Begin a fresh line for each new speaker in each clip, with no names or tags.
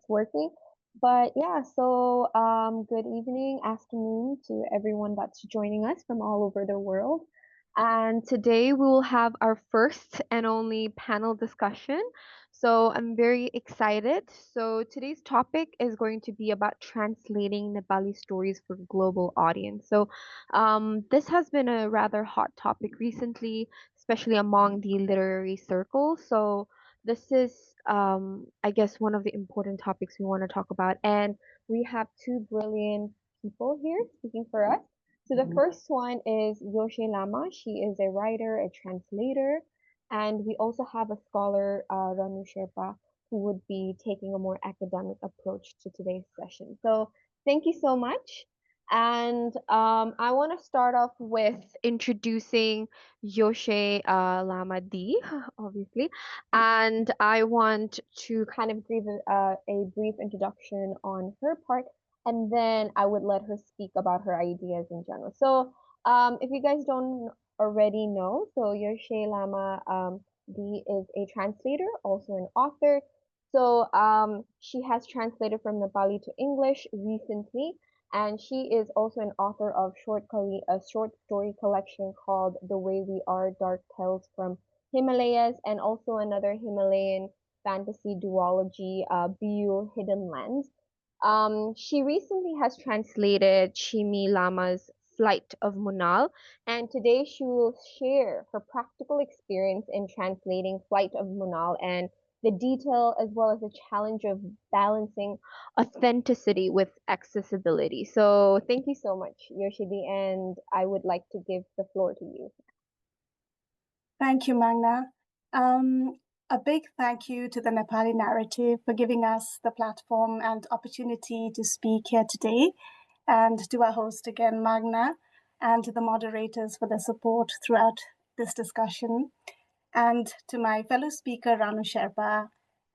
working. But yeah, so good evening, afternoon to everyone that's joining us from all over the world. And today we will have our first and only panel discussion. So I'm very excited. So today's topic is going to be about translating Nepali stories for global audience. So this has been a rather hot topic recently, especially among the literary circles. So this is, I guess, one of the important topics we want to talk about. And we have two brilliant people here speaking for us. So the first one is Yoshay Lama. She is a writer, a translator, and we also have a scholar, Ranu Sherpa, who would be taking a more academic approach to today's session. So thank you so much. And I want to start off with introducing Yoshay Lama D, obviously. And I want to kind of give a brief introduction on her part, and then I would let her speak about her ideas in general. So, if you guys don't already know, so Yoshay Lama D is a translator, also an author. So, she has translated from Nepali to English recently, and she is also an author of a short story collection called The Way We Are: Dark Tales from Himalayas, and also another Himalayan fantasy duology, Bu Hidden Lands. She recently has translated Shimi Lama's Flight of Munal, and today she will share her practical experience in translating Flight of Munal and the detail as well as the challenge of balancing authenticity with accessibility. So thank you so much, Yoshidi, and I would like to give the floor to you.
Thank you, Magna. A big thank you to the Nepali Narrative for giving us the platform and opportunity to speak here today, and to our host again, Magna, and to the moderators for their support throughout this discussion, and to my fellow speaker, Ranu Sherpa,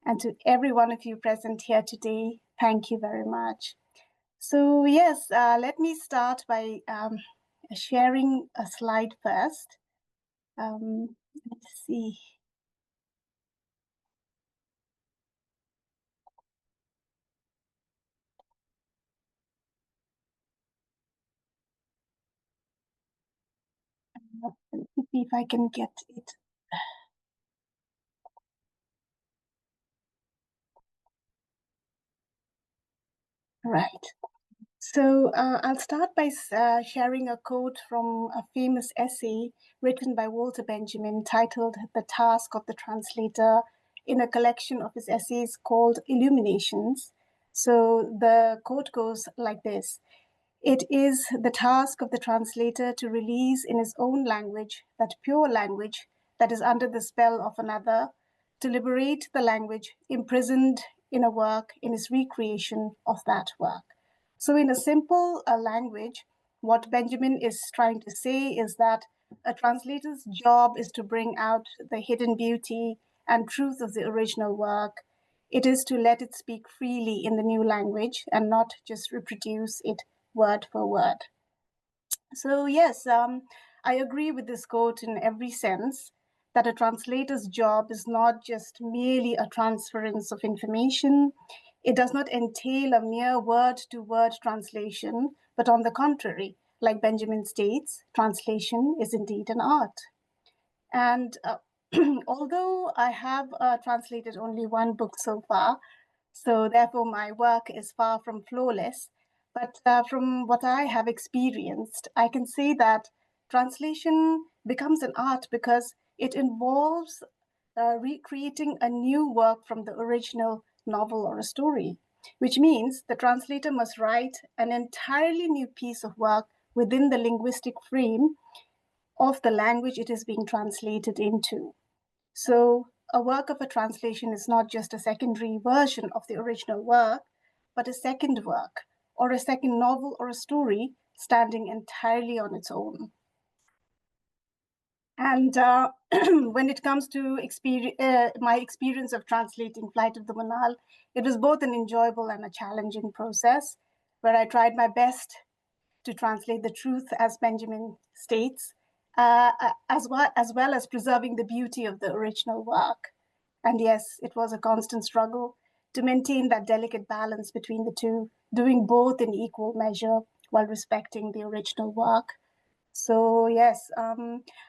and to every one of you present here today, thank you very much. So yes, let me start by sharing a slide first. Let's see. Let me see if I can get it. Right. So I'll start by sharing a quote from a famous essay written by Walter Benjamin titled The Task of the Translator in a collection of his essays called Illuminations. So the quote goes like this: "It is the task of the translator to release in his own language that pure language that is under the spell of another, to liberate the language imprisoned in a work in his recreation of that work." So in a simple language, what Benjamin is trying to say is that a translator's job is to bring out the hidden beauty and truth of the original work. It is to let it speak freely in the new language and not just reproduce it word for word. So yes, I agree with this quote in every sense, that a translator's job is not just merely a transference of information. It does not entail a mere word-to-word translation, but on the contrary, like Benjamin states, translation is indeed an art. And although I have translated only one book so far, so therefore my work is far from flawless, but from what I have experienced, I can say that translation becomes an art because it involves recreating a new work from the original novel or a story, which means the translator must write an entirely new piece of work within the linguistic frame of the language it is being translated into. So a work of a translation is not just a secondary version of the original work, but a second work, or a second novel or a story standing entirely on its own. And when it comes to my experience of translating Flight of the Munal, it was both an enjoyable and a challenging process, where I tried my best to translate the truth, as Benjamin states, as well as preserving the beauty of the original work. And yes, it was a constant struggle to maintain that delicate balance between the two, doing both in equal measure while respecting the original work. So yes,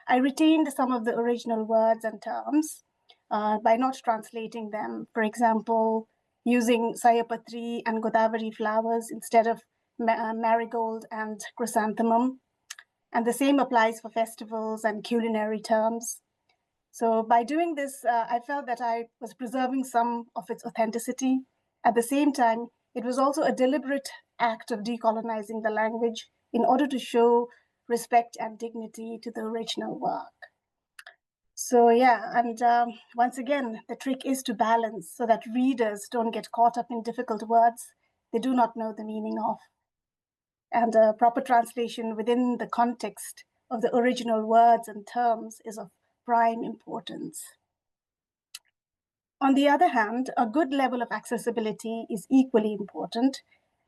I retained some of the original words and terms by not translating them. For example, using Sayapatri and Godavari flowers instead of marigold and chrysanthemum. And the same applies for festivals and culinary terms. So by doing this, I felt that I was preserving some of its authenticity. At the same time, it was also a deliberate act of decolonizing the language in order to show respect and dignity to the original work. So yeah, and once again, the trick is to balance so that readers don't get caught up in difficult words they do not know the meaning of. And a proper translation within the context of the original words and terms is of prime importance. On the other hand, a good level of accessibility is equally important,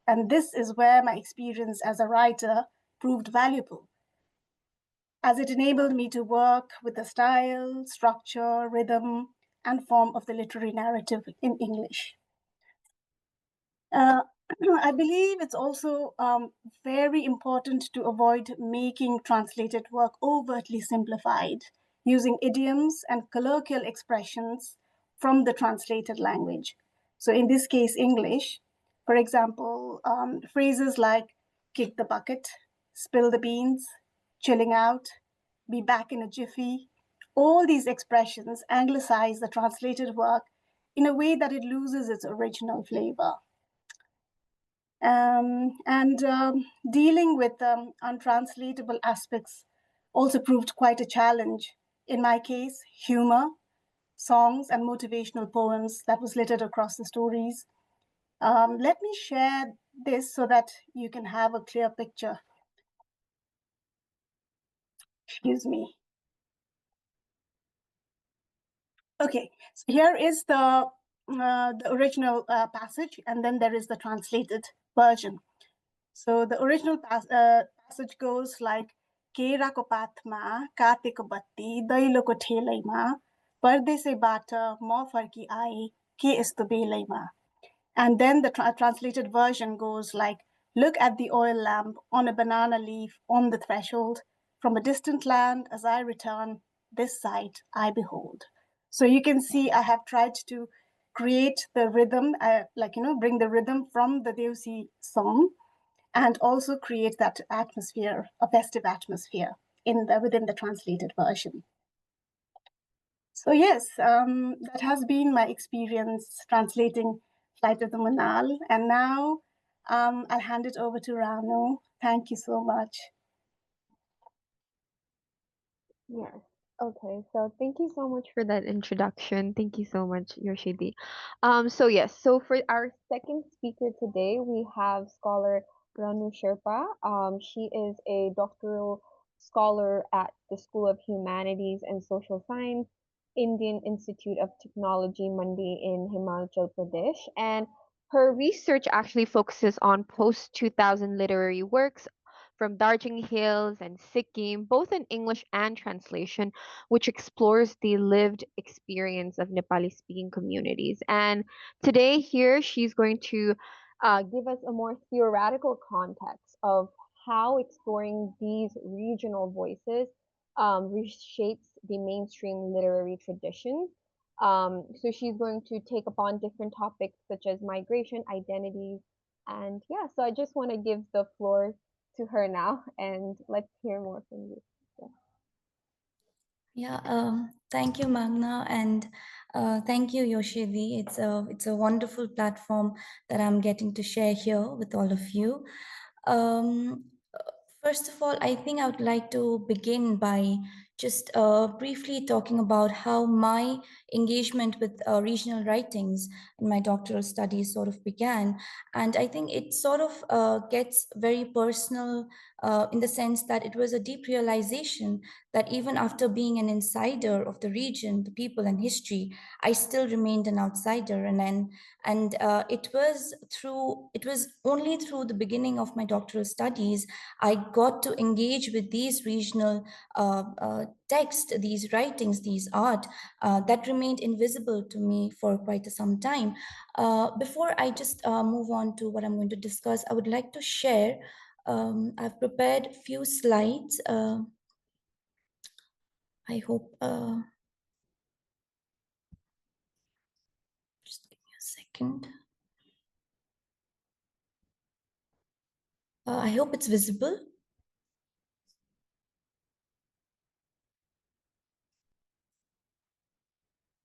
and this is where my experience as a writer proved valuable, as it enabled me to work with the style, structure, rhythm, and form of the literary narrative in English. I believe it's also very important to avoid making translated work overtly simplified, using idioms and colloquial expressions from the translated language. So in this case, English, for example, phrases like kick the bucket, spill the beans, chilling out, be back in a jiffy, all these expressions anglicize the translated work in a way that it loses its original flavor. Dealing with untranslatable aspects also proved quite a challenge. In my case, humor, songs, and motivational poems that was littered across the stories. Let me share this so that you can have a clear picture. Excuse me. Okay, so here is the original passage, and then there is the translated version. So the original passage goes like, केराको पातमा कातेको बत्ती दैलोको ठेलैमा परदेशैबाट म फर्की आए के यस्तो बेलैमा. And then the translated version goes like, look at the oil lamp on a banana leaf on the threshold. From a distant land as I return, this sight I behold. So you can see I have tried to create the rhythm, bring the rhythm from the Deusi song, and also create that atmosphere, a festive atmosphere within the translated version. So yes, that has been my experience translating Flight of the Munal. And now I'll hand it over to Ranu. Thank you so much.
Yes. Okay. So thank you so much for that introduction. Thank you so much, Yoshidi. So yes. So for our second speaker today, we have scholar Ranu Sherpa. She is a doctoral scholar at the School of Humanities and Social Science, Indian Institute of Technology, Mandi in Himachal Pradesh, and her research actually focuses on post 2000 literary works from Darjeeling Hills and Sikkim, both in English and translation, which explores the lived experience of Nepali speaking communities. And today, here, she's going to give us a more theoretical context of how exploring these regional voices reshapes the mainstream literary traditions. So she's going to take upon different topics such as migration, identities, and yeah, so I just want to give the floor to her now, and let's hear more from you.
Thank you, Magna, and thank you, Yoshidi. It's a wonderful platform that I'm getting to share here with all of you. First of all, I think I would like to begin by just briefly talking about how my engagement with regional writings in my doctoral studies sort of began. And I think it sort of gets very personal in the sense that it was a deep realization that even after being an insider of the region, the people and history, I still remained an outsider. And it was only through the beginning of my doctoral studies I got to engage with these regional text, these writings, these art that remained invisible to me for quite some time. Before I just move on to what I'm going to discuss, I would like to share, I've prepared a few slides. I hope, just give me a second. I hope it's visible.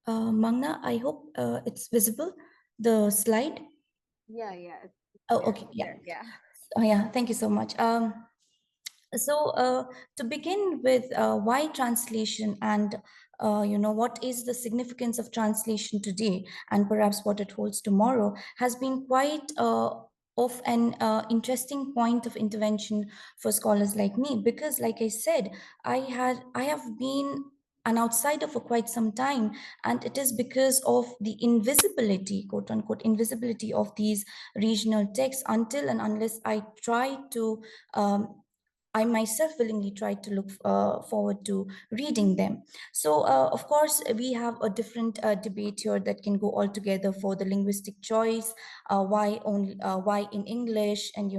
Magna, I hope it's visible, the slide.
Yeah.
Oh, okay, yeah.
Yeah.
Oh, yeah, thank you so much. So to begin with, why translation, and what is the significance of translation today, and perhaps what it holds tomorrow, has been quite of an interesting point of intervention for scholars like me, because like I said, I have been an outsider for quite some time, and it is because of the invisibility, quote unquote invisibility, of these regional texts, until and unless I try to I myself willingly tried to look forward to reading them. So, of course, we have a different debate here that can go all together for the linguistic choice. Why in English, and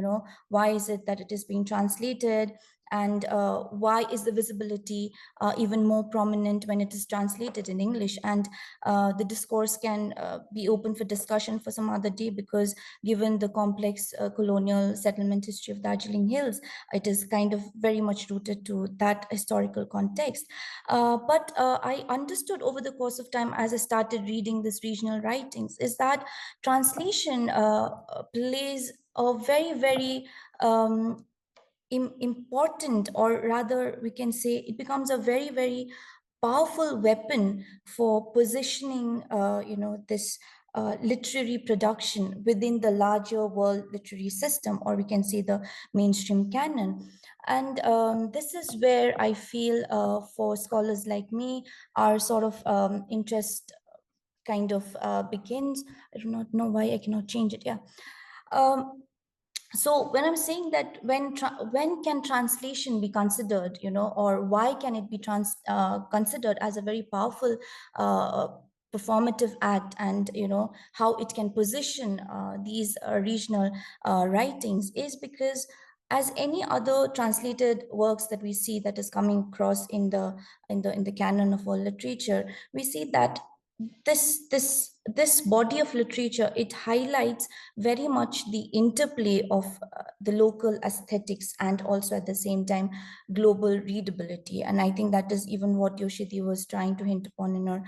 why is it that it is being translated, and why is the visibility even more prominent when it is translated in English? And the discourse can be open for discussion for some other day, because given the complex colonial settlement history of Darjeeling Hills, it is kind of very much rooted to that historical context. But I understood over the course of time, as I started reading these regional writings, is that translation plays a very, very important, or rather we can say it becomes a very, very powerful weapon for positioning this literary production within the larger world literary system, or we can say the mainstream canon. And this is where I feel, for scholars like me, our sort of interest kind of begins. I do not know why I cannot change it. Yeah. um, so when I'm saying that, when can translation be considered, or why can it be considered as a very powerful performative act, and how it can position these regional writings, is because, as any other translated works that we see that is coming across in the canon of world literature, we see that this body of literature, it highlights very much the interplay of the local aesthetics, and also at the same time global readability. And I think that is even what Yoshidi was trying to hint upon in her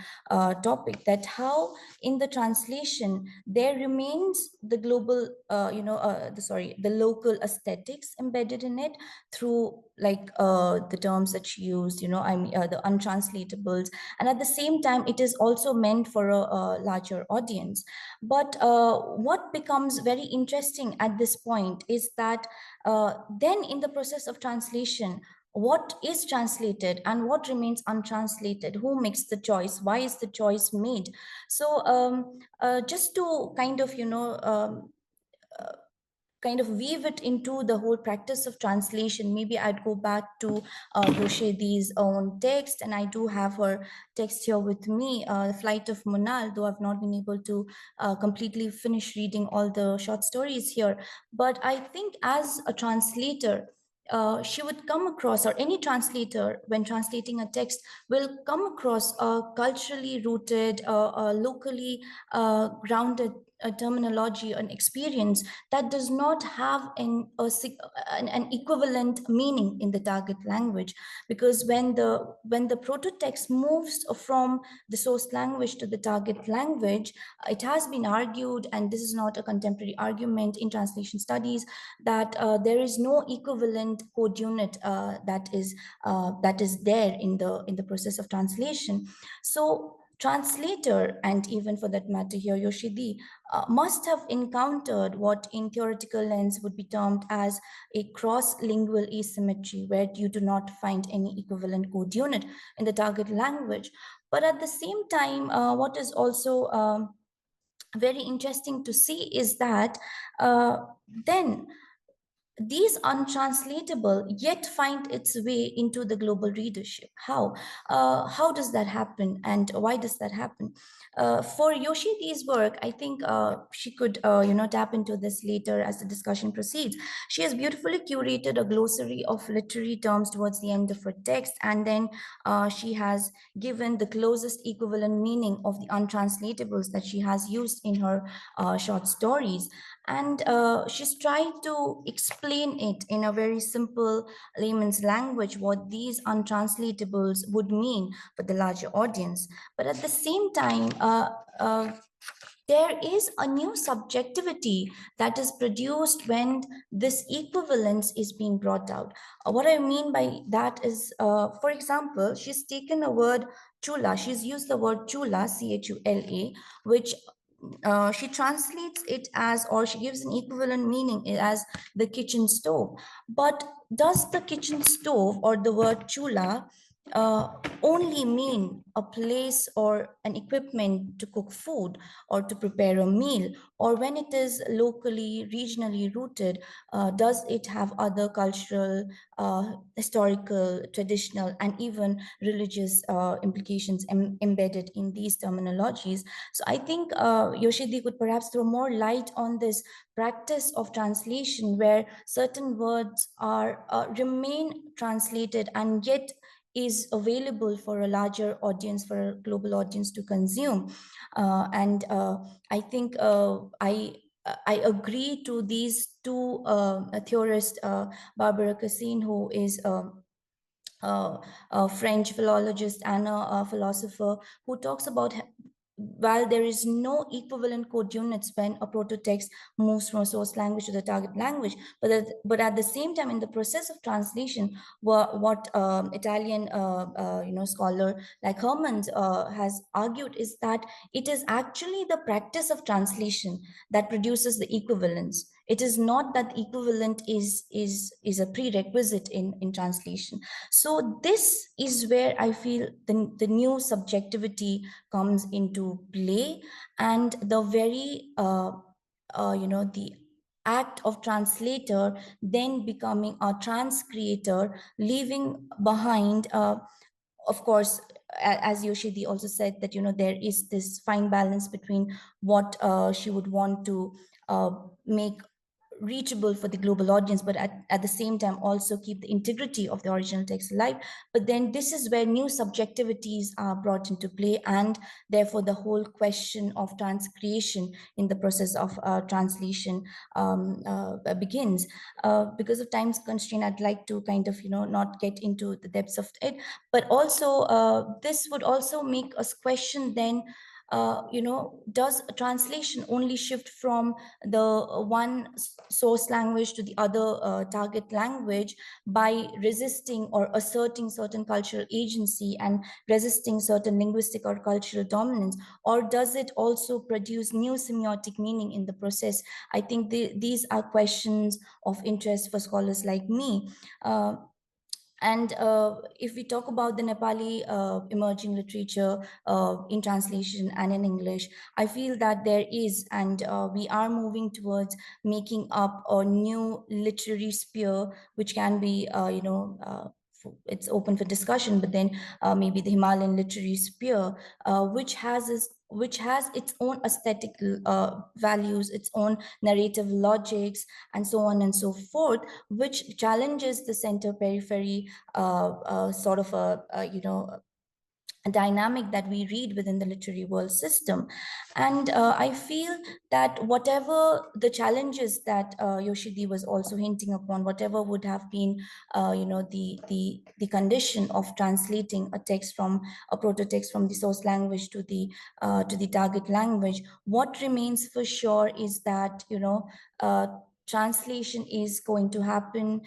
topic, that how in the translation there remains the global the local aesthetics embedded in it, through like the terms that she used, the untranslatables, and at the same time it is also meant for a larger audience. But what becomes very interesting at this point is that then in the process of translation, what is translated and what remains untranslated, who makes the choice, why is the choice made? So just to kind of kind of weave it into the whole practice of translation, maybe I'd go back to Yoshedi's own text, and I do have her text here with me, The Flight of Munal, though I've not been able to completely finish reading all the short stories here. But I think as a translator, she would come across, or any translator when translating a text will come across a culturally rooted, a locally grounded terminology and experience that does not have an equivalent meaning in the target language. Because when the proto-text moves from the source language to the target language, it has been argued, and this is not a contemporary argument in translation studies, that there is no equivalent code unit that is there in the process of translation. So translator, and even for that matter here Yoshidi, must have encountered what in theoretical lens would be termed as a cross-lingual asymmetry, where you do not find any equivalent code unit in the target language. But at the same time, what is also very interesting to see is that then these untranslatable yet find its way into the global readership. How does that happen, and why does that happen? For Yoshidi's work, I think she could tap into this later as the discussion proceeds. She has beautifully curated a glossary of literary terms towards the end of her text, and then she has given the closest equivalent meaning of the untranslatables that she has used in her short stories. And she's tried to explain it in a very simple layman's language, what these untranslatables would mean for the larger audience. But at the same time, there is a new subjectivity that is produced when this equivalence is being brought out. What I mean by that is, for example, she's taken a word chula, she's used the word chula, chula, which she translates it as, or she gives an equivalent meaning as the kitchen stove. But does the kitchen stove or the word chula uh, only mean a place or an equipment to cook food or to prepare a meal? Or when it is locally, regionally rooted, does it have other cultural, historical, traditional, and even religious implications embedded in these terminologies? So I think Yoshidi could perhaps throw more light on this practice of translation, where certain words are remain translated and yet is available for a larger audience, for a global audience to consume. And I think I agree to these two theorists, Barbara Cassine, who is a French philologist and a philosopher, who talks about while there is no equivalent code units when a proto-text moves from a source language to the target language, but at the same time, in the process of translation, what Italian scholar like Hermans has argued is that it is actually the practice of translation that produces the equivalence. It is not that equivalent is a prerequisite in translation. So this is where I feel the new subjectivity comes into play, and the very the act of translator then becoming a transcreator, leaving behind of course, as Yoshidi also said, that there is this fine balance between what she would want to make reachable for the global audience, but at the same time also keep the integrity of the original text alive. But then this is where new subjectivities are brought into play, and therefore the whole question of transcreation in the process of translation begins. Because of time's constraint, I'd like to kind of not get into the depths of it, but also this would also make us question then, does translation only shift from the one source language to the other target language by resisting or asserting certain cultural agency and resisting certain linguistic or cultural dominance? Or does it also produce new semiotic meaning in the process? I think these are questions of interest for scholars like me. And if we talk about the Nepali emerging literature in translation and in English, I feel that there is, and we are moving towards making up a new literary sphere, which can be, it's open for discussion, but then maybe the Himalayan literary sphere, which has its own aesthetic values, its own narrative logics, and so on and so forth, which challenges the center periphery sort of a dynamic that we read within the literary world system. And I feel that whatever the challenges that Yoshidi was also hinting upon, whatever would have been, the condition of translating a text from a proto-text from the source language to the target language, what remains for sure is that, translation is going to happen.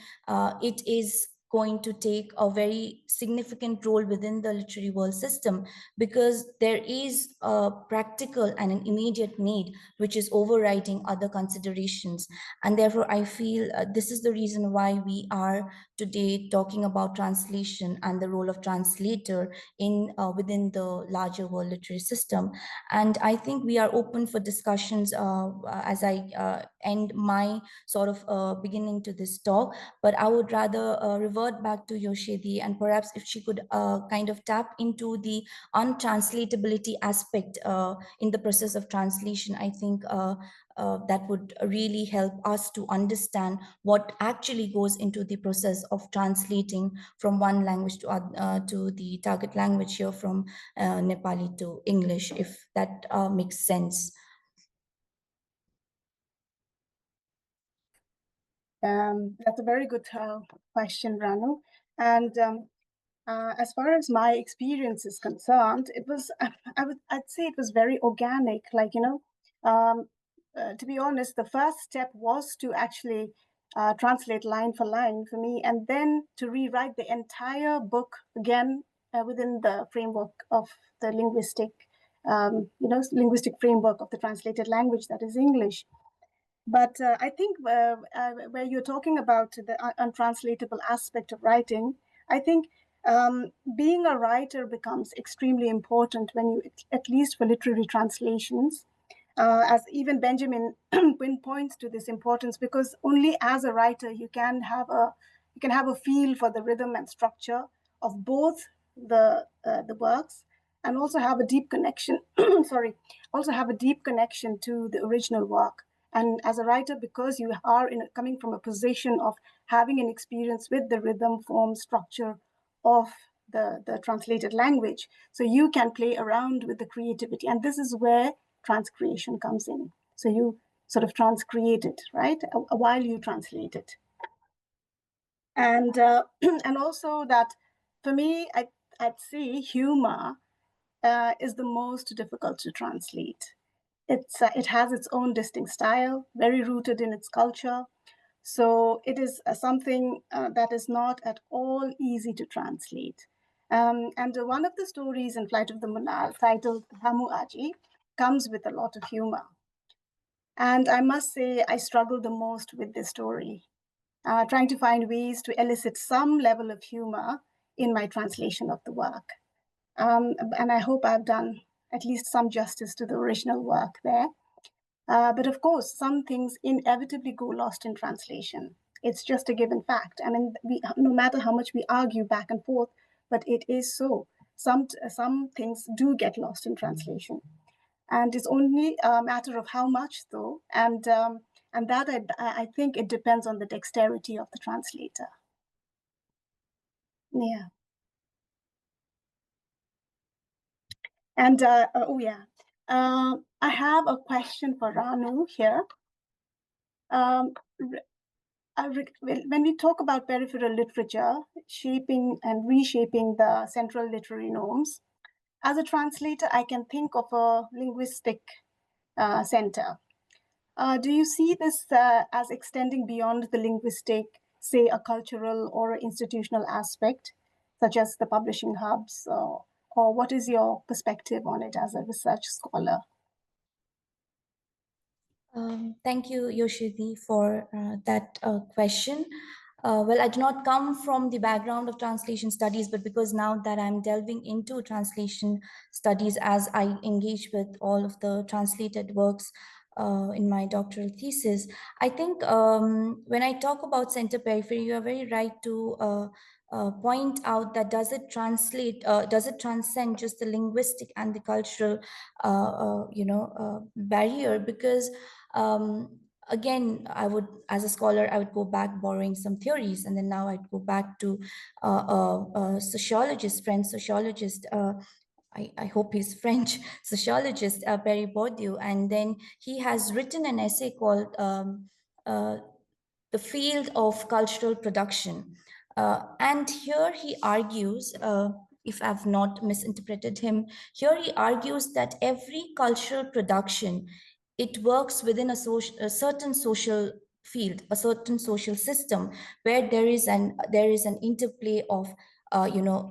It is going to take a very significant role within the literary world system, because there is a practical and an immediate need which is overriding other considerations. And therefore, I feel this is the reason why we are today talking about translation and the role of translator in within the larger world literary system. And I think we are open for discussions as I end my sort of beginning to this talk. But I would rather revert back to Yoshay, and perhaps if she could kind of tap into the untranslatability aspect in the process of translation, I think that would really help us to understand what actually goes into the process of translating from one language to the target language here, from Nepali to English, if that makes sense.
That's a very good question, Ranu. And as far as my experience is concerned, it was I'd say it was very organic. Like, you know, to be honest, the first step was to actually translate line for line for me, and then to rewrite the entire book again within the framework of the linguistic, linguistic framework of the translated language, that is English. But I think where you're talking about the untranslatable aspect of writing, I think being a writer becomes extremely important when you, at least for literary translations, as even Benjamin pinpoints to this importance, because only as a writer you can have a feel for the rhythm and structure of both the works, and also have a deep connection. Also have a deep connection to the original work. And as a writer, because you are coming from a position of having an experience with the rhythm, form, structure of the translated language, so you can play around with the creativity. And this is where transcreation comes in. So you sort of transcreate it, right, while you translate it. And and also that, for me, I'd say humor is the most difficult to translate. It has its own distinct style, very rooted in its culture. So it is something that is not at all easy to translate. And one of the stories in Flight of the Munal, titled Hamu Aji, comes with a lot of humor. And I must say, I struggled the most with this story, trying to find ways to elicit some level of humor in my translation of the work. And I hope I've done at least some justice to the original work there. But of course, some things inevitably go lost in translation. It's just a given fact. I mean, no matter how much we argue back and forth, but it is so. Some things do get lost in translation, and it's only a matter of how much, though. And that I think it depends on the dexterity of the translator. Yeah. And I have a question for Ranu here. When we talk about peripheral literature, shaping and reshaping the central literary norms, as a translator, I can think of a linguistic center. Do you see this as extending beyond the linguistic, say a cultural or institutional aspect, such as the publishing hubs, or what is your perspective on it as a research scholar?
Thank you, Yoshay, for that question. Well, I do not come from the background of translation studies, but because now that I'm delving into translation studies as I engage with all of the translated works in my doctoral thesis, I think when I talk about center periphery, you are very right to point out that does it transcend just the linguistic and the cultural barrier, because again, I would, as a scholar, I would go back borrowing some theories, and then now I'd go back to a sociologist, French sociologist, I hope he's French, sociologist, Perry Bourdieu, and then he has written an essay called The Field of Cultural Production. And here he argues, if I've not misinterpreted him, here he argues that every cultural production, it works within a certain social field, a certain social system where there is an interplay of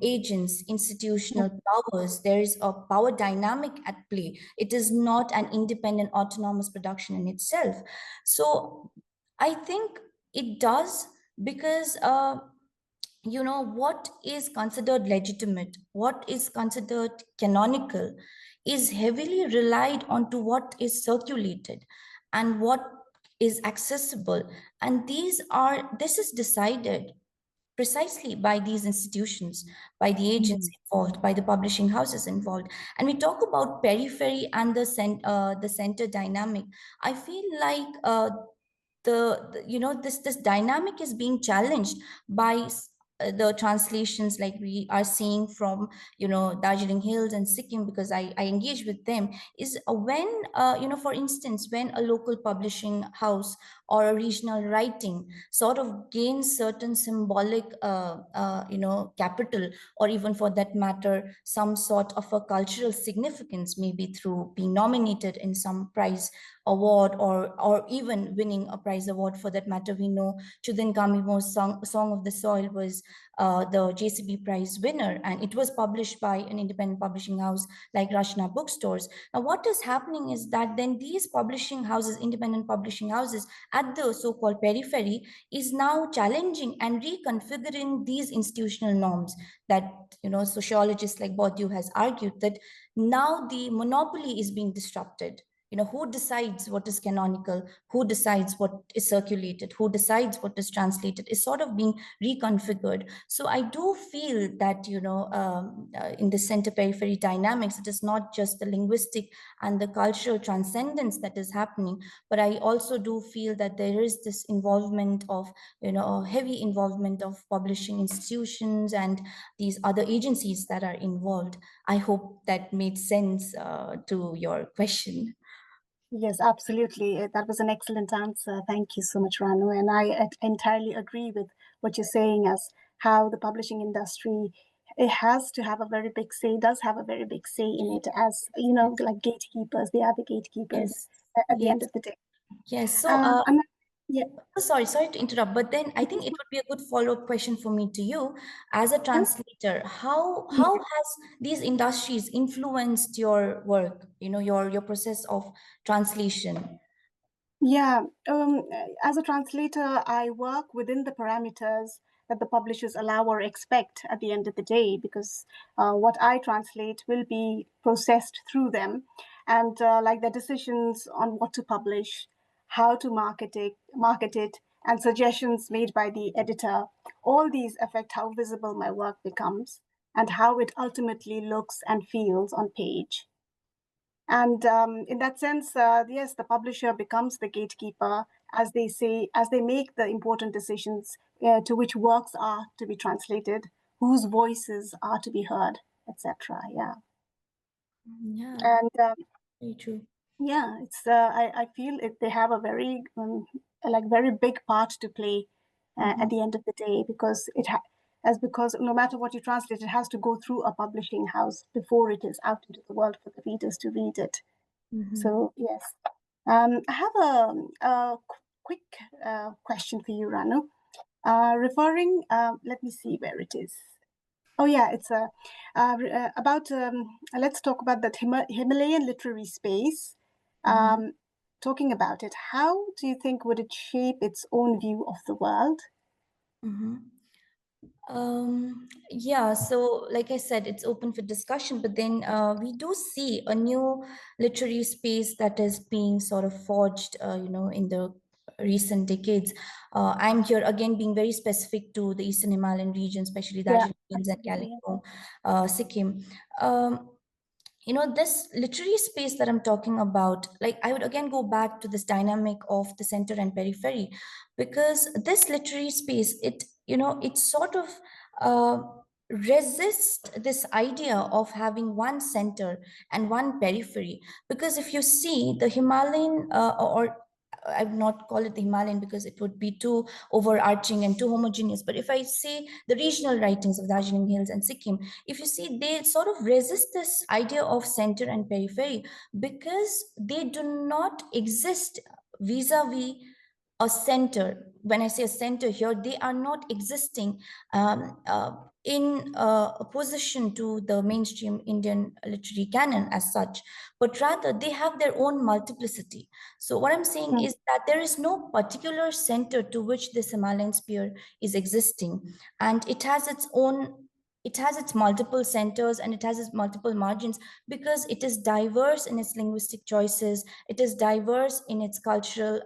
agents, institutional powers. There is a power dynamic at play. It is not an independent autonomous production in itself. So I think it does, because what is considered legitimate, what is considered canonical, is heavily relied on to what is circulated and what is accessible. And this is decided precisely by these institutions, by the agents involved, by the publishing houses involved. And we talk about periphery and the center dynamic. I feel like this dynamic is being challenged by the translations, like we are seeing from Darjeeling Hills and Sikkim, because I engage with them, is when for instance, when a local publishing house or a regional writing sort of gains certain symbolic capital, or even for that matter some sort of a cultural significance, maybe through being nominated in some prize award, or even winning a prize award for that matter. We know Chudin Kamimo's Song of the Soil was the JCB Prize winner, and it was published by an independent publishing house like Rashna Bookstores. Now, what is happening is that then these publishing houses, independent publishing houses at the so-called periphery, is now challenging and reconfiguring these institutional norms that, sociologists like Bourdieu has argued that now the monopoly is being disrupted. Who decides what is canonical, who decides what is circulated, who decides what is translated, is sort of being reconfigured. So I do feel that in the center periphery dynamics, it is not just the linguistic and the cultural transcendence that is happening, but I also do feel that there is this involvement of a heavy involvement of publishing institutions and these other agencies that are involved. I hope that made sense to your question.
Yes, absolutely. That was an excellent answer. Thank you so much, Ranu. And I entirely agree with what you're saying, as how the publishing industry, it has to have a very big say, does have a very big say in it, as, like gatekeepers. They are the gatekeepers
Yes.
at the
Yes.
end of the day.
Yes. So,
Yeah.
sorry to interrupt, but then I think it would be a good follow-up question for me to you as a translator. How has these industries influenced your work, your process of translation?
Yeah, as a translator, I work within the parameters that the publishers allow or expect at the end of the day, because what I translate will be processed through them, and like the decisions on what to publish, how to market it, and suggestions made by the editor. All these affect how visible my work becomes and how it ultimately looks and feels on page. And in that sense, yes, the publisher becomes the gatekeeper, as they say, as they make the important decisions to which works are to be translated, whose voices are to be heard, etc. Yeah.
Yeah,
And
very true.
yeah, it's I feel they have a very very big part to play at the end of the day, because because no matter what you translate, it has to go through a publishing house before it is out into the world for the readers to read it. So yes, I have a quick question for you, Ranu. Referring, let me see where it is. Oh yeah, it's about. Let's talk about that Himalayan literary space. Talking about it, how do you think would it shape its own view of the world?
Yeah, so like I said, it's open for discussion, but then we do see a new literary space that is being sort of forged, in the recent decades. I'm here again being very specific to the Eastern Himalayan region, especially
Yeah,
Darjeeling Hills and
absolutely.
Kalimpong, Sikkim. This literary space that I'm talking about, like I would again go back to this dynamic of the center and periphery, because this literary space, it sort of uh, resist this idea of having one center and one periphery. Because if you see the Himalayan, or I would not call it the Himalayan because it would be too overarching and too homogeneous. But if I say the regional writings of Darjeeling Hills and Sikkim, if you see, they sort of resist this idea of center and periphery because they do not exist vis-a-vis a center. When I say a center here, they are not existing in opposition to the mainstream Indian literary canon as such, but rather they have their own multiplicity. So what I'm saying is that there is no particular center to which this Himalayan sphere is existing, and it has its own, it has its multiple centers and it has its multiple margins, because it is diverse in its linguistic choices, it is diverse in its cultural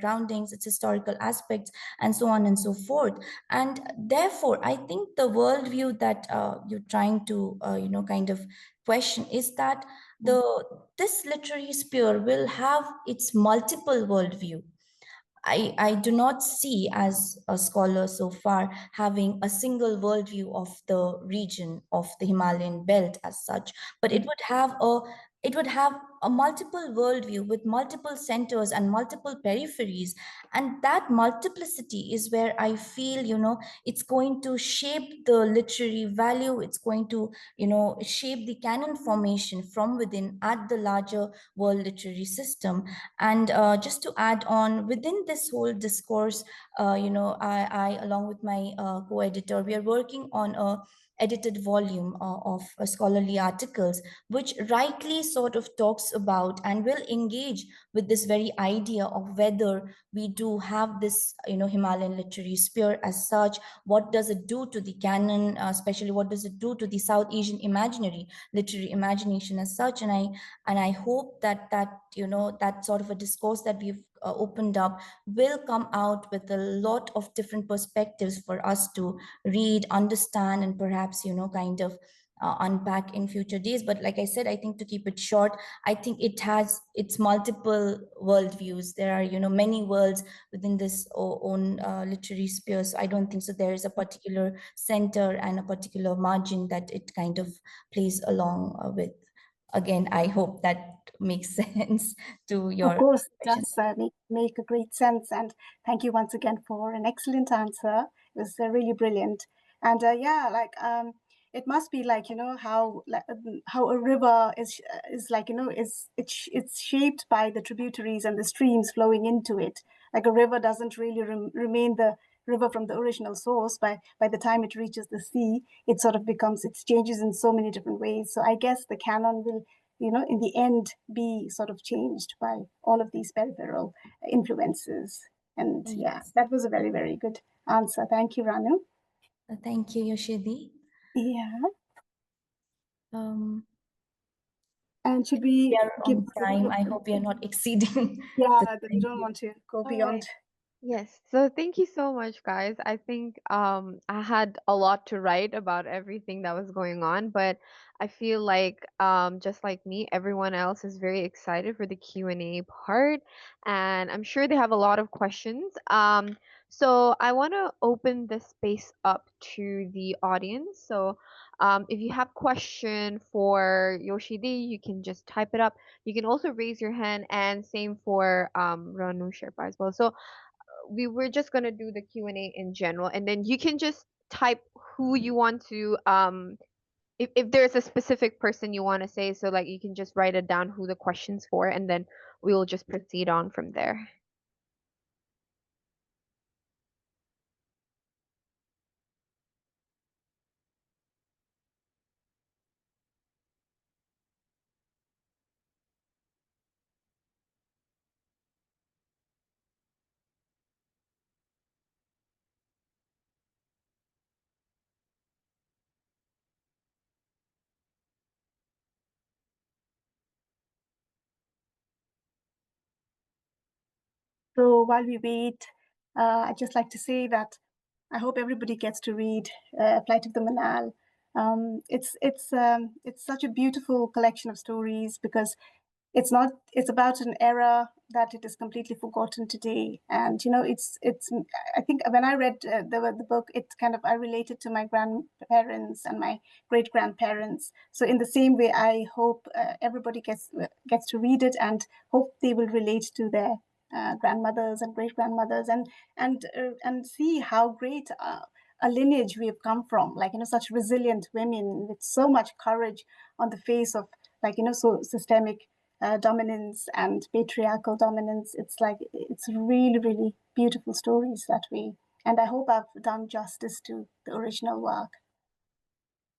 groundings, its historical aspects, and so on and so forth. And therefore I think the worldview that you're trying to kind of question is that the this literary sphere will have its multiple worldview. I do not see, as a scholar so far, having a single worldview of the region of the Himalayan belt as such, but it would have a multiple worldview with multiple centers and multiple peripheries, and that multiplicity is where I feel, it's going to shape the literary value, it's going to shape the canon formation from within at the larger world literary system. And just to add on, within this whole discourse, I along with my co-editor, we are working on a edited volume of scholarly articles, which rightly sort of talks about and will engage with this very idea of whether we do have this, Himalayan literary sphere as such. What does it do to the canon, especially what does it do to the South Asian imaginary, literary imagination as such? And I hope that that sort of a discourse that we've opened up will come out with a lot of different perspectives for us to read, understand, and perhaps kind of unpack in future days. But like I said, I think to keep it short, I think it has its multiple worldviews. There are many worlds within this own literary sphere. So I don't think so there is a particular center and a particular margin that it kind of plays along with. Again, I hope that makes sense to your
Of course, it
question.
does make a great sense. And thank you once again for an excellent answer. It was really brilliant. And it must be like, how a river is like, it's shaped by the tributaries and the streams flowing into it. Like a river doesn't really remain the river from the original source. By the time it reaches the sea, it sort of becomes, it changes in so many different ways. So I guess the canon will, in the end, be sort of changed by all of these peripheral influences. And yeah, that was a very, very good answer. Thank you, Ranu.
Thank you, Yoshidi.
Yeah.
Um,
and should we
are
give
on time? I hope we are not exceeding.
Yeah, that we don't want to go beyond.
Yes. So thank you so much, guys. I think I had a lot to write about everything that was going on, but I feel like just like me, everyone else is very excited for the Q&A part, and I'm sure they have a lot of questions. So I want to open the space up to the audience. So if you have question for Yoshidi, you can just type it up. You can also raise your hand, and same for Ranu Sherpa as well. So we were just gonna do the Q&A in general, and then you can just type who you want to if there's a specific person you want to say, so like you can just write it down who the question's for, and then we will just proceed on from there.
So while we wait, I'd just like to say that I hope everybody gets to read Flight of the Munal. It's such a beautiful collection of stories, because it's about an era that it is completely forgotten today. And I think when I read the book, it kind of, I related to my grandparents and my great grandparents. So in the same way, I hope everybody gets to read it, and hope they will relate to their grandmothers and great grandmothers, and see how great a lineage we have come from, like such resilient women with so much courage on the face of so systemic dominance and patriarchal dominance. It's really, really beautiful stories and I hope I've done justice to the original work.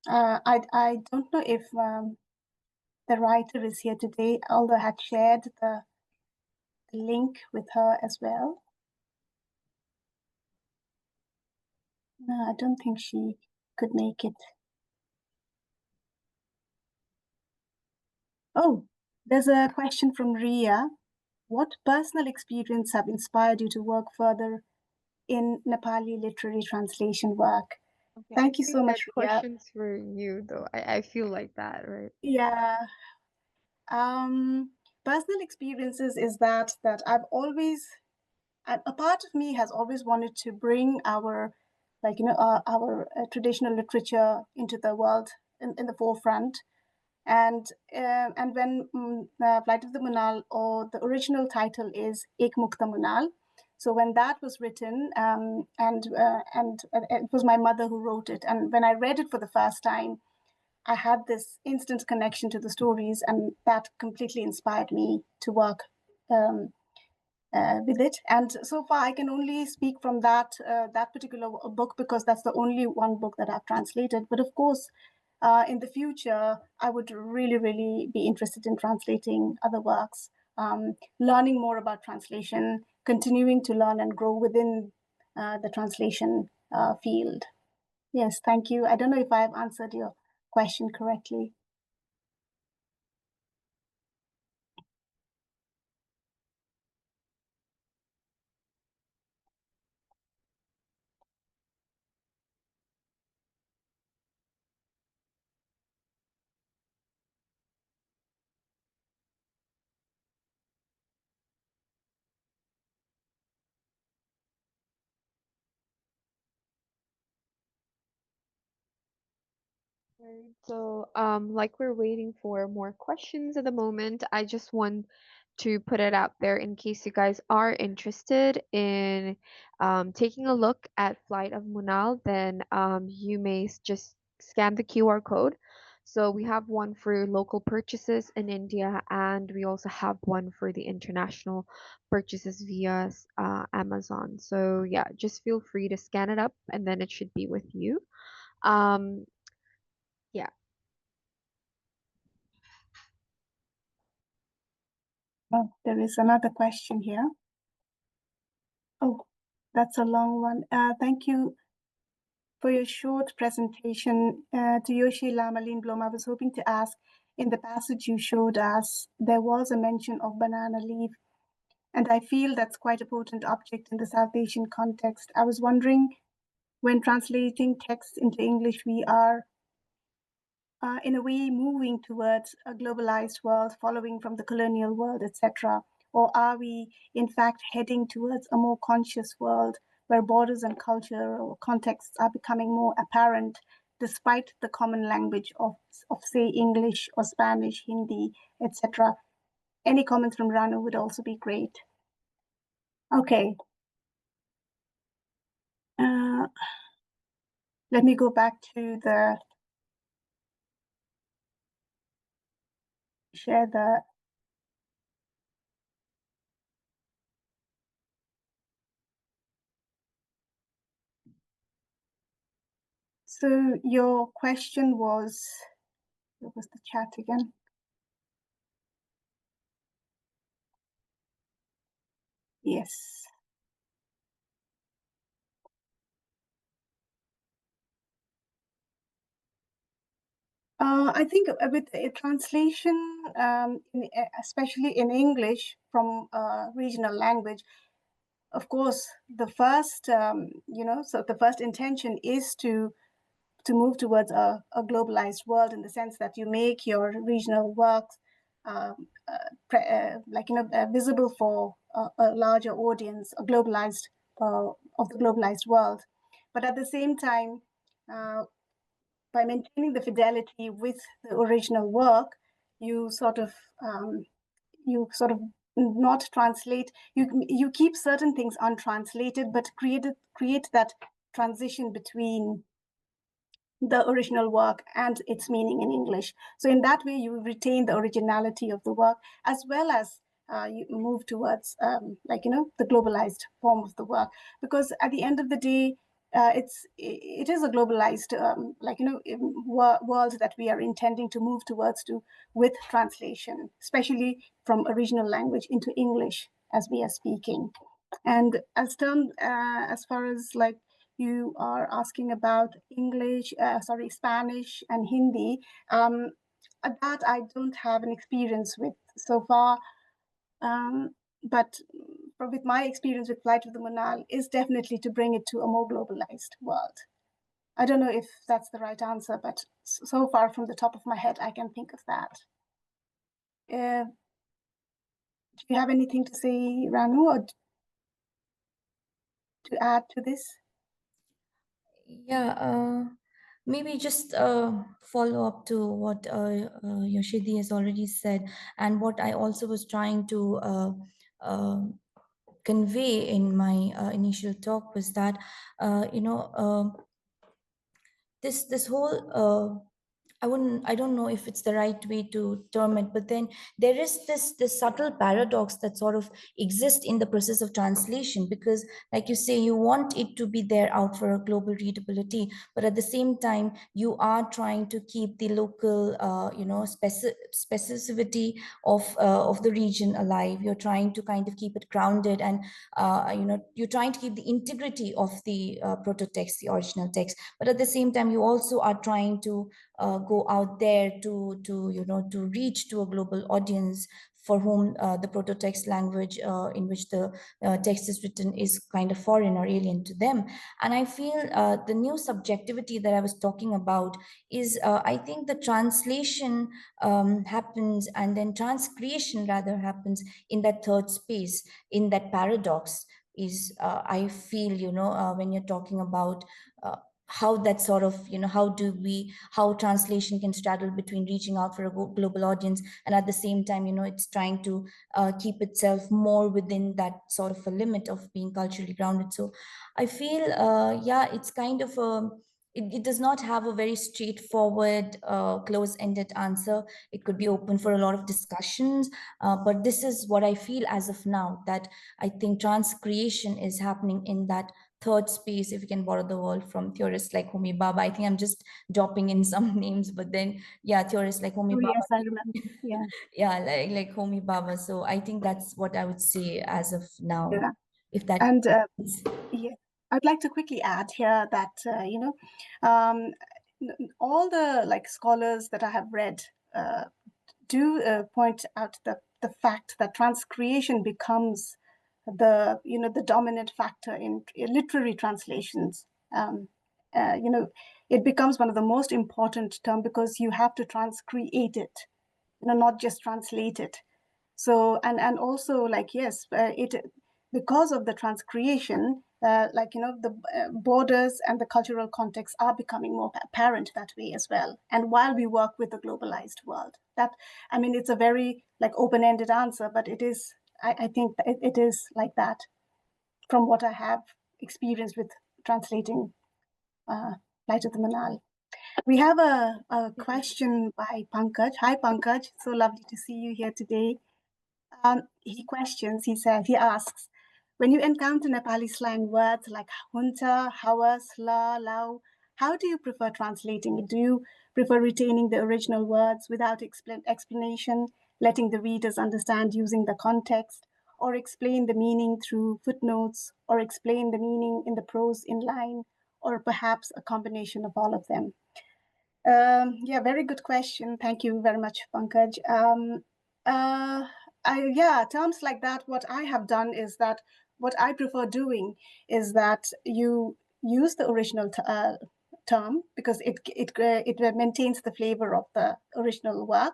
I don't know if the writer is here today, although I had shared the link with her as well. No, I don't think she could make it. Oh, there's a question from Ria. What personal experience have inspired you to work further in Nepali literary translation work?
Okay,
Thank
I
you
think
so
that
much, Ria.
question's for you, though. I feel like that, right?
Yeah. Personal experiences is that I've always, a part of me has always wanted to bring our, our traditional literature into the world in the forefront. And when Flight of the Munal, or the original title is Ek Mukta Munal. So when that was written, and it was my mother who wrote it. And when I read it for the first time, I had this instant connection to the stories, and that completely inspired me to work with it. And so far, I can only speak from that particular book, because that's the only one book that I've translated. But of course, in the future, I would really, really be interested in translating other works, learning more about translation, continuing to learn and grow within the translation field. Yes, thank you. I don't know if I've answered your question correctly.
Right. So, like we're waiting for more questions at the moment, I just want to put it out there in case you guys are interested in taking a look at Flight of Munal, then you may just scan the QR code. So we have one for local purchases in India, and we also have one for the international purchases via Amazon. So yeah, just feel free to scan it up, and then it should be with you. Um, yeah.
Oh, there is another question here. Oh, that's a long one. Thank you for your short presentation. To Yoshay Lama Lindblom, I was hoping to ask, in the passage you showed us, there was a mention of banana leaf, and I feel that's quite a potent object in the South Asian context. I was wondering, when translating texts into English, we are in a way moving towards a globalized world, following from the colonial world, etc.? Or are we, in fact, heading towards a more conscious world where borders and cultural contexts are becoming more apparent, despite the common language of say, English or Spanish, Hindi, etc.? Any comments from Ranu would also be great. Okay. Let me go back to share the So your question was, what was the chat again? Yes. I think with a translation, especially in English from regional language, of course, the first, so the first intention is to move towards a globalized world, in the sense that you make your regional works visible for a larger audience, a globalized of the globalized world. But at the same time, by maintaining the fidelity with the original work, you sort of not translate. You keep certain things untranslated, but create that transition between the original work and its meaning in English. So in that way, you retain the originality of the work, as well as you move towards the globalized form of the work. Because at the end of the day, it is a globalized world that we are intending to move towards with translation, especially from original language into English as we are speaking. And as far as like you are asking about Spanish and Hindi, that I don't have an experience with so far. But with my experience with Flight of the Munal is definitely to bring it to a more globalized world. I don't know if that's the right answer, but so far from the top of my head, I can think of that. Do you have anything to say, Ranu, or to add to this?
Yeah, maybe just follow up to what Yoshidi has already said, and what I also was trying to convey in my initial talk was that this whole I don't know if it's the right way to term it, but then there is this subtle paradox that sort of exists in the process of translation, because like you say, you want it to be there out for a global readability, but at the same time you are trying to keep the local specificity of the region alive. You're trying to kind of keep it grounded, and you're trying to keep the integrity of the proto-text, the original text, but at the same time you also are trying to go out there to reach to a global audience for whom the proto-text language in which the text is written is kind of foreign or alien to them. And I feel the new subjectivity that I was talking about is, I think the translation happens, and then transcreation rather happens in that third space, in that paradox. Is I feel, when you're talking about how that sort of, how translation can straddle between reaching out for a global audience, and at the same time, it's trying to keep itself more within that sort of a limit of being culturally grounded. So I feel, yeah, it's kind of it does not have a very straightforward, close-ended answer. It could be open for a lot of discussions, but this is what I feel as of now, that I think transcreation is happening in that third space, if you can borrow the word from theorists like Homi Bhabha. I think I'm just dropping in some names, but then, yeah, theorists like Homi
Oh,
Bhabha.
yes, I remember. Yeah.
Yeah, like Homi Bhabha. So I think that's what I would say as of now.
Yeah.
If that
And yeah, I'd like to quickly add here that all the scholars that I have read do point out the fact that transcreation becomes the dominant factor in literary translations. It becomes one of the most important terms, because you have to transcreate it, not just translate it. So and also yes, it, because of the transcreation, the borders and the cultural context are becoming more apparent that way as well. And while we work with the globalized world, that, I mean, it's a very open-ended answer, but it is, I think it is like that from what I have experienced with translating Light of the Manal. We have a question by Pankaj. Hi, Pankaj. So lovely to see you here today. He asks, when you encounter Nepali slang words like hunta, hawas, la, lau, how do you prefer translating it? Do you prefer retaining the original words without explanation, letting the readers understand using the context, or explain the meaning through footnotes, or explain the meaning in the prose in line, or perhaps a combination of all of them? Yeah, very good question. Thank you very much, Pankaj. Terms like that, what I have done is that what I prefer doing is that you use the original term, because it maintains the flavor of the original work,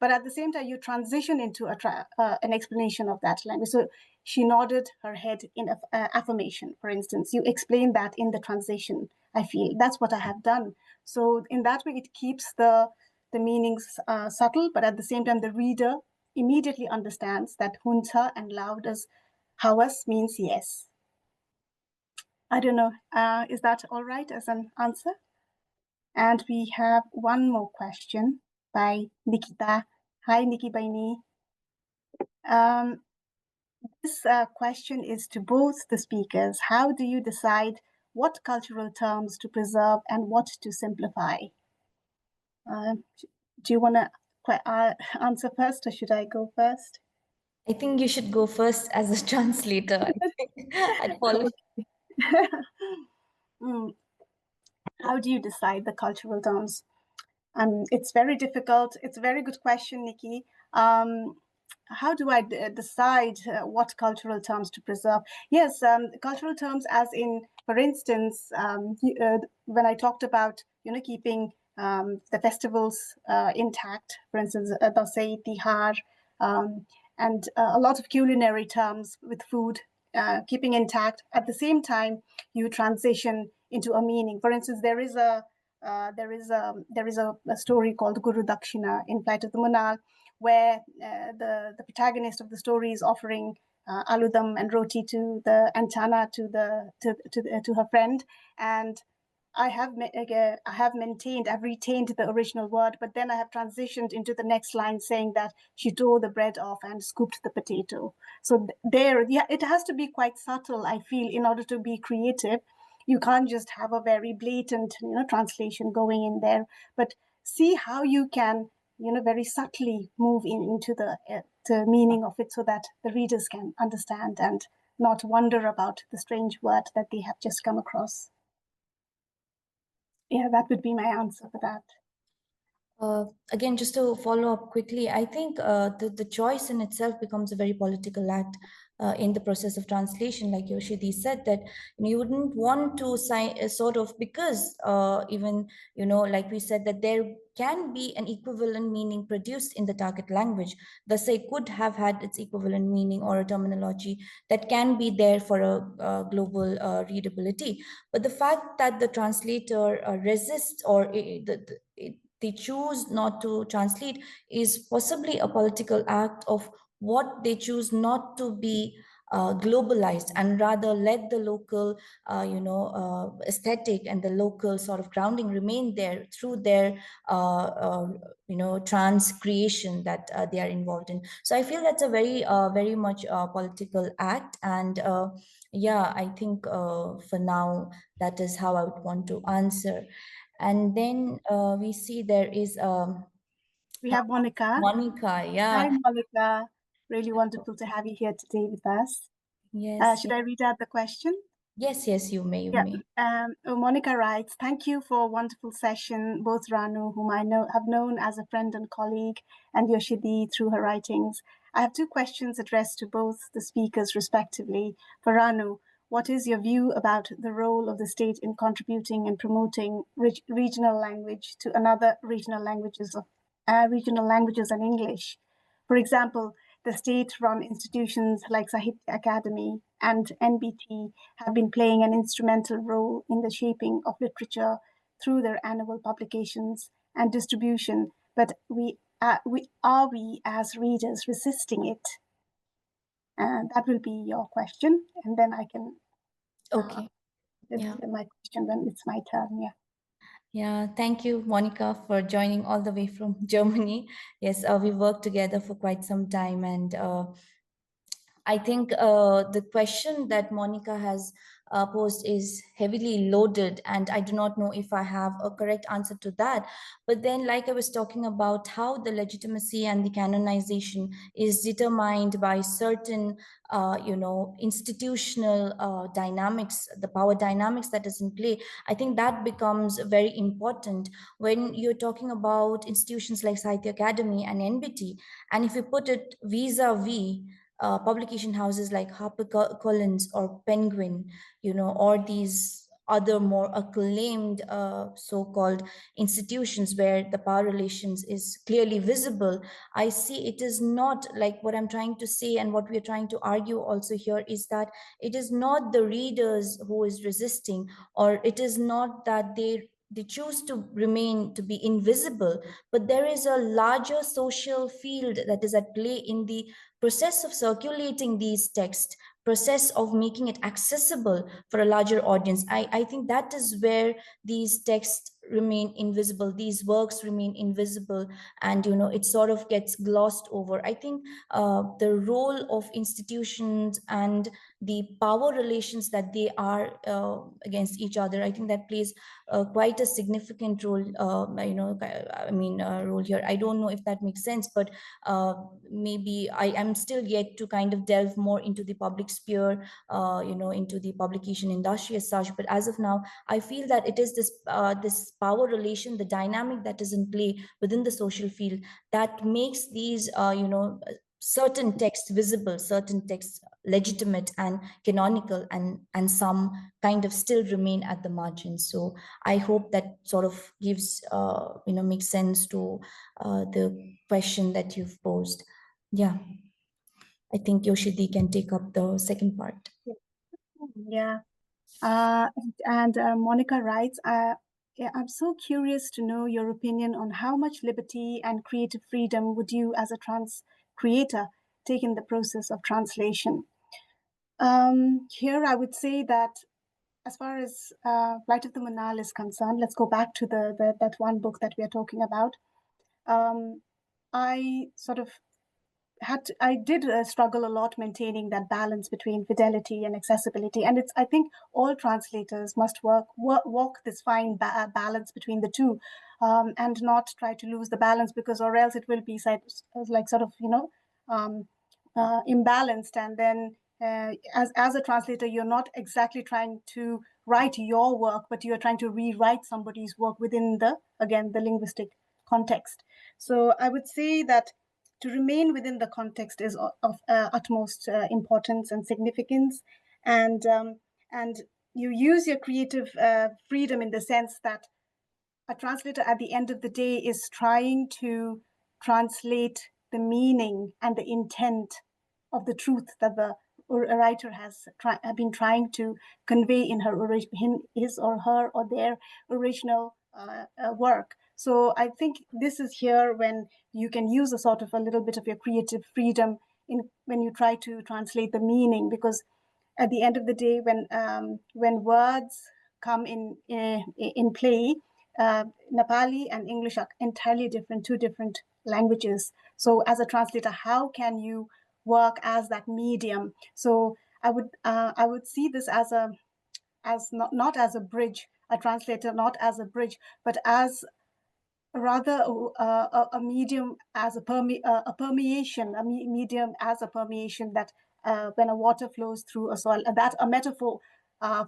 but at the same time you transition into an explanation of that language. So she nodded her head in affirmation, for instance. You explain that in the transition. I feel that's what I have done. So in that way, it keeps the meanings subtle, but at the same time, the reader immediately understands that hunta and laudas hawas means yes. I don't know. Is that all right as an answer? And we have one more question by Nikita. Hi, Nikki Baini. This question is to both the speakers. How do you decide what cultural terms to preserve and what to simplify? Do you want to answer first, or should I go first?
I think you should go first as a translator. I think I'd follow.
How do you decide the cultural terms? It's very difficult. It's a very good question, Nikki. How do I decide what cultural terms to preserve? Yes, cultural terms, as in, for instance, when I talked about keeping the festivals intact, for instance, Dasai, Tihar, and a lot of culinary terms with food keeping intact. At the same time, you transition into a meaning. For instance, there is a story called Guru Dakshina in Flight of the Munal, where the protagonist of the story is offering aludam and roti to the chana to her friend, and I've retained the original word, but then I have transitioned into the next line saying that she tore the bread off and scooped the potato. So it has to be quite subtle, I feel, in order to be creative. You can't just have a very blatant, translation going in there, but see how you can, very subtly move into the meaning of it so that the readers can understand and not wonder about the strange word that they have just come across. Yeah, that would be my answer for that.
Again, just to follow up quickly, I think the choice in itself becomes a very political act in the process of translation. Like Yoshidi said, that you wouldn't want to sign sort of, because even, like we said, that there can be an equivalent meaning produced in the target language. The say could have had its equivalent meaning or a terminology that can be there for a global readability. But the fact that the translator resists, or they choose not to translate, is possibly a political act of what they choose not to be globalized, and rather let the local aesthetic and the local sort of grounding remain there through their trans creation that they are involved in. So I feel that's a very much political act, and yeah, I think for now that is how I would want to answer. And then we see there is
we have Monica.
Monica, yeah.
Hi, Monica. Really wonderful to have you here today with us.
Yes.
Should I read out the question?
Yes, you may.
Monica writes, thank you for a wonderful session, both Ranu, whom I have known as a friend and colleague, and Yoshidi through her writings. I have two questions addressed to both the speakers respectively. For Ranu, what is your view about the role of the state in contributing and promoting regional language to another regional languages and English? For example, the state-run institutions like Sahitya Academy and NBT have been playing an instrumental role in the shaping of literature through their annual publications and distribution, but we as readers resisting it? And that will be your question, and then I can my question when it's my turn.
Yeah, thank you, Monica, for joining all the way from Germany. Yes, we worked together for quite some time, and I think the question that Monica has posed is heavily loaded, and I do not know if I have a correct answer to that. But then, like I was talking about, how the legitimacy and the canonization is determined by certain, institutional dynamics, the power dynamics that is in play. I think that becomes very important when you're talking about institutions like Sahitya Academy and NBT. And if you put it vis-a-vis publication houses like HarperCollins or Penguin, or these other more acclaimed so-called institutions where the power relations is clearly visible, I see it is not like what I'm trying to say, and what we're trying to argue also here is that it is not the readers who is resisting, or it is not that they choose to remain to be invisible, but there is a larger social field that is at play in the process of circulating these texts, process of making it accessible for a larger audience. I think that is where these texts remain invisible. These works remain invisible, and it sort of gets glossed over. I think the role of institutions and the power relations that they are against each other, I think that plays quite a significant role. Role here. I don't know if that makes sense, but maybe I am still yet to kind of delve more into the public sphere, into the publication industry as such. But as of now, I feel that it is this power relation, the dynamic that is in play within the social field, that makes these certain texts visible, certain texts legitimate and canonical, and some kind of still remain at the margins. So I hope that sort of gives makes sense to the question that you've posed. Yeah, I think Yoshidi can take up the second part.
Yeah. And Monica writes, yeah, I'm so curious to know your opinion on how much liberty and creative freedom would you, as a trans creator, take in the process of translation? Here, I would say that as far as Flight of the Munal is concerned, let's go back to that one book that we are talking about. I sort of I did struggle a lot maintaining that balance between fidelity and accessibility. And I think all translators must walk this fine balance between the two, and not try to lose the balance, because or else it will be like sort of, imbalanced. And then as a translator, you're not exactly trying to write your work, but you're trying to rewrite somebody's work within the linguistic context. So I would say that to remain within the context is of utmost importance and significance, and you use your creative freedom in the sense that a translator at the end of the day is trying to translate the meaning and the intent of the truth that the writer has been trying to convey in his or her or their original work. So I think this is here when you can use a little bit of your creative freedom when you try to translate the meaning, because at the end of the day, when words come in play, Nepali and English are entirely different, two different languages. So as a translator, how can you work as that medium? So I would see this as not as a bridge, a translator not as a bridge, but as rather a medium, as a permeation, a medium as a permeation, that when a water flows through a soil, that a metaphor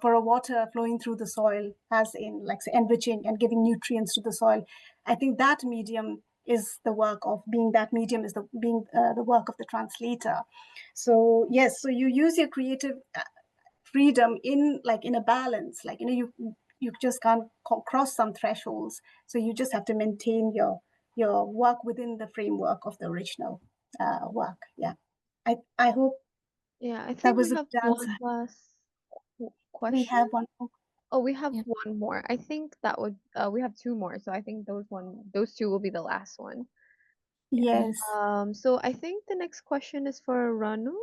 for a water flowing through the soil, as in like enriching and giving nutrients to the soil. I think that medium is the work of being that medium is the work of the translator. So yes, so you use your creative freedom in a balance, you just can't cross some thresholds. So you just have to maintain your work within the framework of the original work. Yeah, I hope.
Yeah, I
that
think
was
we
a
have
good answer.
one last question.
We have one more.
Oh, we have
Yeah.
one more. I think that would we have two more, so I think those two will be the last one.
Yes.
So I think the next question is for Ranu.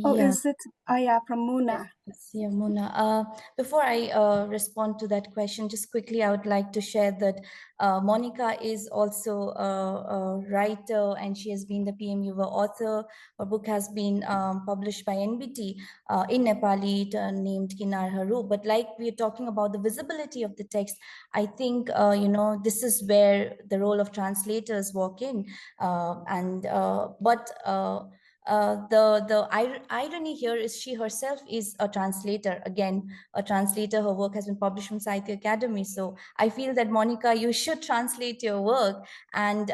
Oh,
Yeah.
is it? Oh yeah, from Muna.
Yes, yeah, Mona. Before I respond to that question, just quickly, I would like to share that Monica is also a writer, and she has been the PM Yuva author. Her book has been published by NBT in Nepali, named Kinar Haru. But like we are talking about the visibility of the text, I think, this is where the role of translators walk in. The irony here is she herself is a translator. Again, a translator. Her work has been published from Sahitya Academy. So I feel that, Monica, you should translate your work and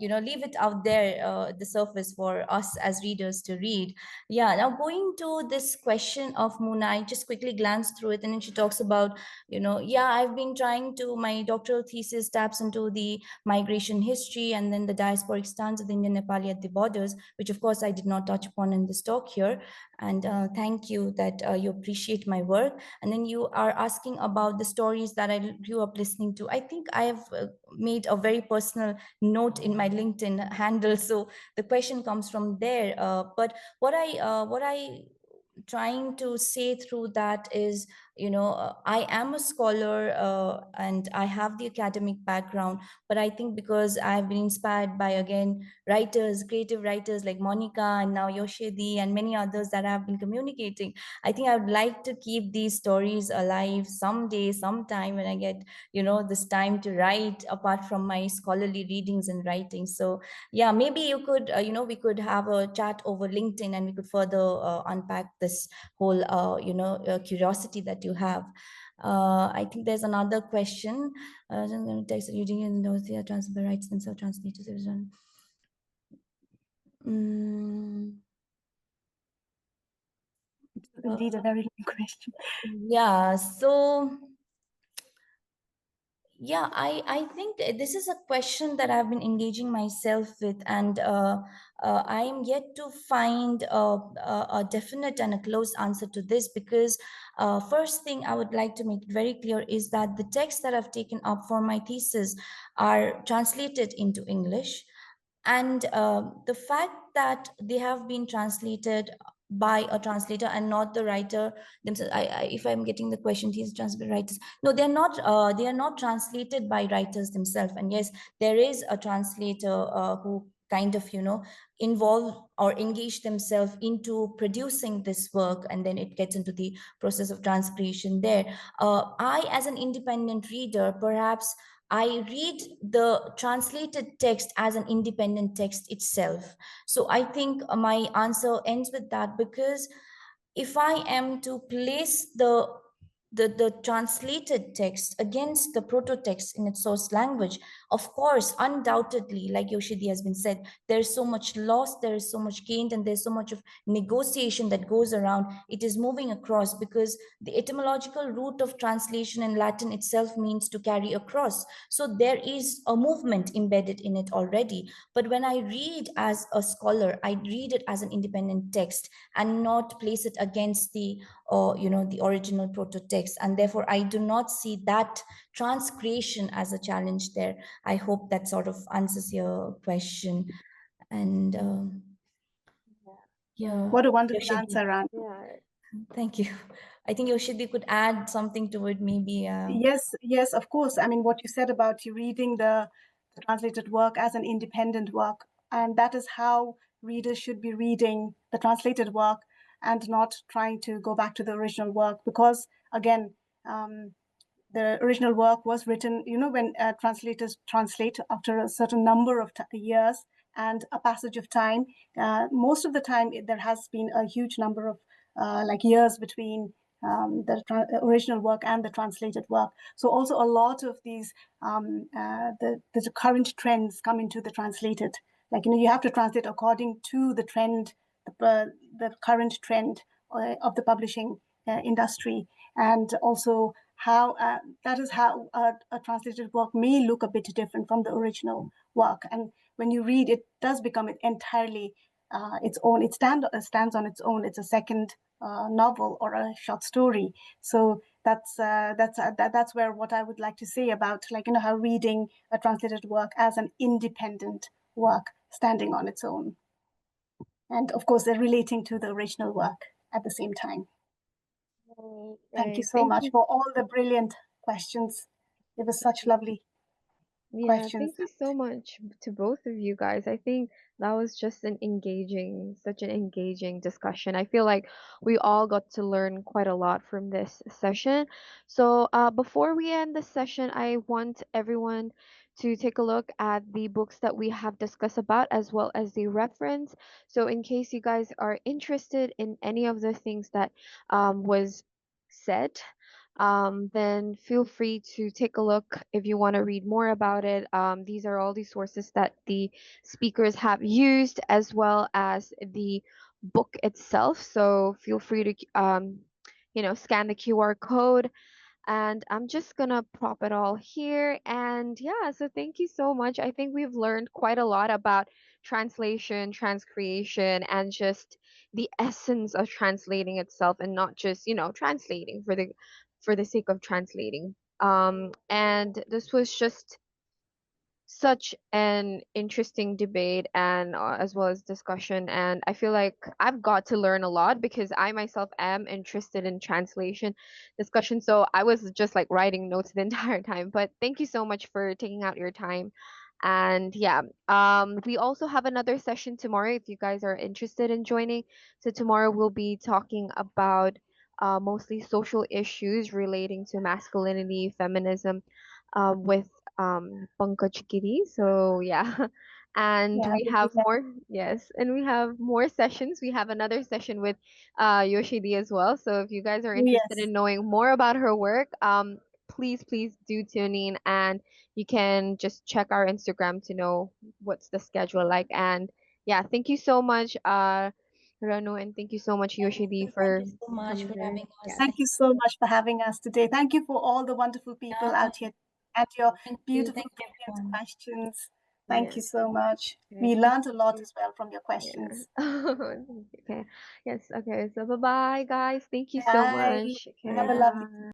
leave it out there the surface for us as readers to read. Yeah. Now going to this question of Muna, I just quickly glanced through it, and then she talks about, I've been trying to, my doctoral thesis taps into the migration history and then the diasporic stance of the Indian Nepali at the borders, which of course I did not touch upon in this talk here. And thank you that you appreciate my work. And then you are asking about the stories that I grew up listening to. I think I have made a very personal note in my LinkedIn handle. So the question comes from there. But what I trying to say through that is, I am a scholar and I have the academic background, but I think because I've been inspired by, again, writers, creative writers like Monica and now Yoshidi and many others that have been communicating, I think I would like to keep these stories alive someday, sometime when I get, this time to write apart from my scholarly readings and writings. So yeah, maybe you could, we could have a chat over LinkedIn and we could further unpack this whole, curiosity that you have. I think there's another question. I'm going to text reading and those the transfer rights themselves translators.
Indeed, a very good question.
Yeah, so yeah, I think this is a question that I've been engaging myself with, and I am yet to find a definite and a close answer to this, because first thing I would like to make it very clear is that the texts that I've taken up for my thesis are translated into English, and the fact that they have been translated by a translator and not the writer themselves, if I'm getting the question, these translated writers, no, they are not translated by writers themselves. And yes, there is a translator who kind of involve or engage themselves into producing this work, and then it gets into the process of transcription there. I, as an independent reader, perhaps I read the translated text as an independent text itself. So I think my answer ends with that, because if I am to place the translated text against the proto-text in its source language, of course, undoubtedly, like Yoshidi has been said, there's so much loss, there is so much gained, and there's so much of negotiation that goes around. It is moving across, because the etymological root of translation in Latin itself means to carry across. So there is a movement embedded in it already. But when I read as a scholar, I read it as an independent text and not place it against the the original proto-text, and therefore I do not see that transcreation as a challenge there. I hope that sort of answers your question. And yeah,
What a wonderful
Yoshidi,
answer, Ran.
Yeah.
thank you. I think Yoshidi could add something to it, maybe.
Yes, of course. I mean, what you said about you reading the translated work as an independent work, and that is how readers should be reading the translated work and not trying to go back to the original work, because again, the original work was written, when translators translate after a certain number of years and a passage of time. Most of the time, there has been a huge number of like years between the original work and the translated work. So also a lot of these the current trends come into the translated. Like, you have to translate according to the trend, the current trend of the publishing industry, and also how that is how a translated work may look a bit different from the original work. And when you read, it does become entirely its own. It stands on its own. It's a second novel or a short story. So that's where what I would like to say about, like, how reading a translated work as an independent work standing on its own, and of course they're relating to the original work at the same time.
Right,
Thank you
right.
so much for all the brilliant questions. It was such lovely
Yeah,
questions.
thank you so much to both of you guys. I think that was just such an engaging discussion. I feel like we all got to learn quite a lot from this session. So, before we end the session, I want everyone to take a look at the books that we have discussed about, as well as the reference. So, in case you guys are interested in any of the things that was said, then feel free to take a look if you want to read more about it. These are all the sources that the speakers have used, as well as the book itself. So feel free to, scan the QR code, and I'm just gonna prop it all here. And yeah, so thank you so much. I think we've learned quite a lot about translation, transcreation, and just the essence of translating itself, and not just, translating for the sake of translating. And this was just such an interesting debate and as well as discussion, and I feel like I've got to learn a lot because I myself am interested in translation discussion, so I was just like writing notes the entire time. But thank you so much for taking out your time. And yeah, we also have another session tomorrow if you guys are interested in joining. So tomorrow we'll be talking about mostly social issues relating to masculinity, feminism, with Pankaj Giri. So yeah, and
Yeah,
we
we'll be
have
there.
more. Yes, and we have more sessions. We have another session with Yoshidi as well. So if you guys are interested
Yes.
in knowing more about her work, please do tune in, and you can just check our Instagram to know what's the schedule like. And yeah, thank you so much, Ranu, and thank you so much, Yoshidi,
Thank
for
you so much
coming
for
here.
having us.
Yes,
Thank you so much for having us today. Thank you for all the wonderful people
Yeah,
out here and your
thank you.
beautiful,
Thank you,
brilliant
everyone.
questions. Thank
yes,
you so much.
okay,
We
thank
learned a lot
you.
as well from your
Yeah.
questions.
Okay. Yes. Okay. So bye bye, guys. Thank you so
Bye.
much. Okay.
Have a lovely
Bye.